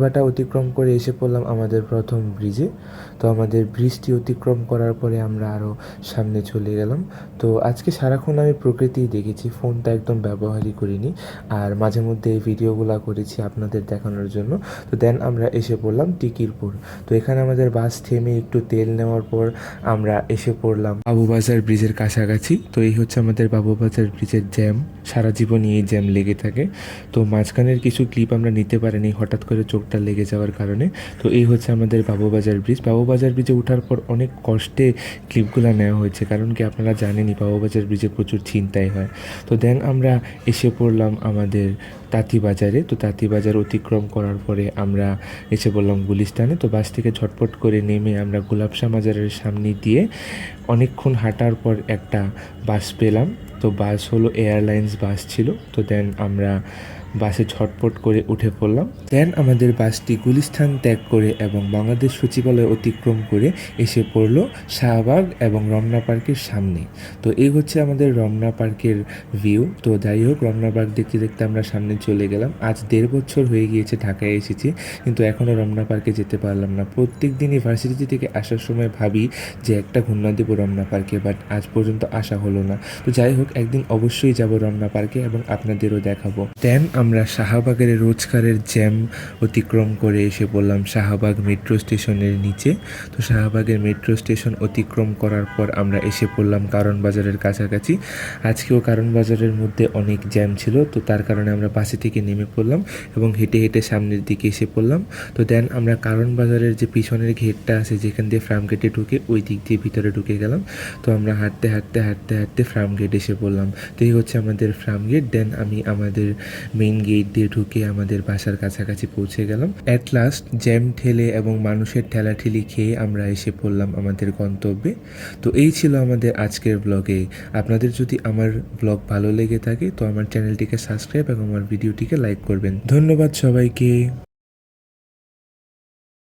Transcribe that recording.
বাটা অতিক্রম করে এসে পড়লাম আমাদের প্রথম ব্রিজে। তো আমাদের ব্রিজটি অতিক্রম করার পরে আমরা আরও সামনে চলে গেলাম। তো আজকে সারাক্ষণ আমি প্রকৃতিই দেখেছি, ফোনটা একদম ব্যবহারই করিনি। আর মাঝে মধ্যে এই ভিডিওগুলো করেছি আপনাদের দেখানোর জন্য। তো দেন আমরা এসে পড়লাম টিকিরপুর। তো এখানে আমাদের বাস থেমে একটু তেল নেওয়ার পর আমরা এসে পড়লাম বাবুবাজার ব্রিজের কাছাকাছি। তো এই হচ্ছে আমাদের বাবুবাজার ব্রিজের জ্যাম, সারা জীবনই এই জ্যাম লেগে থাকে। তো মাঝখানের কিছু ক্লিপ আমরা নিতে পারিনি হঠাৎ করে চোখটা লেগে যাওয়ার কারণে। তো এই হচ্ছে আমাদের বাবুবাজার ব্রিজ। বাবুবাজার ব্রিজে ওঠার পর অনেক কষ্টে ক্লিপগুলো নেওয়া হয়েছে, কারণ কি আপনারা জানেনই বাবুবাজার ব্রিজে প্রচুর ছিনতাই হয়। তো দেন আমরা এসে পড়লাম আমাদের তাঁতীবাজারে। তো তাঁতীবাজার অতিক্রম করার পরে আমরা এসে পড়লাম গুলিস্তানে। তো বাস থেকে ঝটপট করে নেমে আমরা গোলাপশাহ মাজারের সামনে দিয়ে অনেকক্ষণ হাঁটার পর একটা বাস পেলাম। তো বাস হলো এয়ারলাইন্স বাস ছিল। তো দেন আমরা বাসে ঝটপট করে উঠে পড়লাম। দেন আমাদের বাসটি গুলিস্তান ত্যাগ করে এবং বাংলাদেশ সচিবালয় অতিক্রম করে এসে পড়লো শাহবাগ এবং রমনা পার্কের সামনে। তো এই হচ্ছে আমাদের রমনা পার্কের ভিউ। তো যাই হোক, রমনা পার্ক দেখতে দেখতে আমরা সামনে চলে গেলাম। আজ 1.5 বছর হয়ে গিয়েছে ঢাকায় এসেছি, কিন্তু এখনও রমনা পার্কে যেতে পারলাম না। প্রত্যেক দিন ইউনিভার্সিটি থেকে আসার সময় ভাবি যে একটা ঘুরনা দেবো রমনা পার্কে, বাট আজ পর্যন্ত আসা হলো না। তো যাই হোক, একদিন অবশ্যই যাব রমনা পার্কে এবং আপনাদেরও দেখাবো। দেন আমরা শাহবাগের রোজকারের জ্যাম অতিক্রম করে এসে পড়লাম শাহবাগ মেট্রো স্টেশনের নিচে। তো শাহবাগের মেট্রো স্টেশন অতিক্রম করার পর আমরা এসে পড়লাম কারণ বাজারের কাছাকাছি। আজকেও কারণ বাজারের মধ্যে অনেক জ্যাম ছিল, তো তার কারণে আমরা বাসে থেকে নেমে পড়লাম এবং হেঁটে হেঁটে সামনের দিকে এসে পড়লাম। তো দেন আমরা কারণ বাজারের যে পিছনের গেটটা আছে, যেখান দিয়ে ফার্ম গেটে ঢুকে, ওই দিক দিয়ে ভিতরে ঢুকে গেলাম। তো আমরা হাঁটতে হাঁটতে হাঁটতে হাঁটতে ফার্ম গেট এসে পড়লাম। তো এই হচ্ছে আমাদের ফার্ম গেট। দেন আমি আমাদের মেইন গেট দিয়ে ঢুকে আমাদের বাসার কাছাকাছি পৌঁছে গেলাম। অ্যাট লাস্ট জ্যাম ঠেলে এবং মানুষের ঠেলাঠেলি খেয়ে আমরা এসে পড়লাম আমাদের গন্তব্যে। তো এই ছিল আমাদের আজকের ব্লগে। আপনাদের যদি আমার ব্লগ ভালো লেগে থাকে তো আমার চ্যানেলটিকে সাবস্ক্রাইব এবং আমার ভিডিওটিকে লাইক করবেন। ধন্যবাদ সবাইকে।